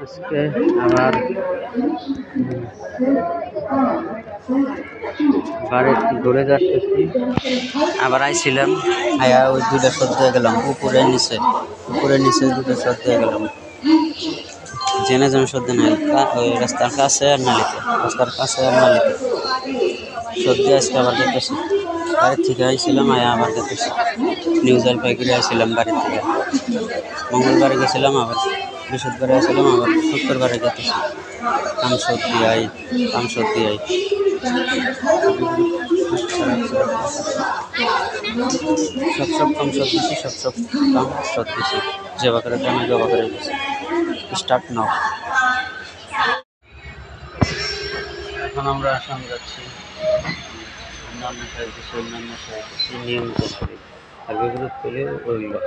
আজকে আবার একটু ঘুরে যাচ্ছি। আবার আইছিলাম, আয়া ওই দুটা শট দিয়ে গেলাম উপরের নিচে দুটো শট দিয়ে গেলাম। জেনে জেনে শট দিয়ে নাই, ওই রাস্তার কাছে আর নালিতে শট দিয়ে আজকে আবার যেতেছি। বাড়ির থেকে আইছিলাম, আয়া আবার যেতেছি। নিউ জলপাইগুড়ি আইছিলাম বাড়ির থেকে, মঙ্গলবারে গেছিলাম, আবার বৃহস্পতিবারে আসছিলাম, আবার শুক্রবারে যেতেছি। কামসদ দিয়াই সব কামসদ দিছি, সব কামসদ দিছি। জবা করে আমি জবা করে দিছি। Start now. এখন আমরা আসাম যাচ্ছি, অন্যান্য সাইড নিয়মিত করি আর বিপরীত পেলেও ওইগুলো।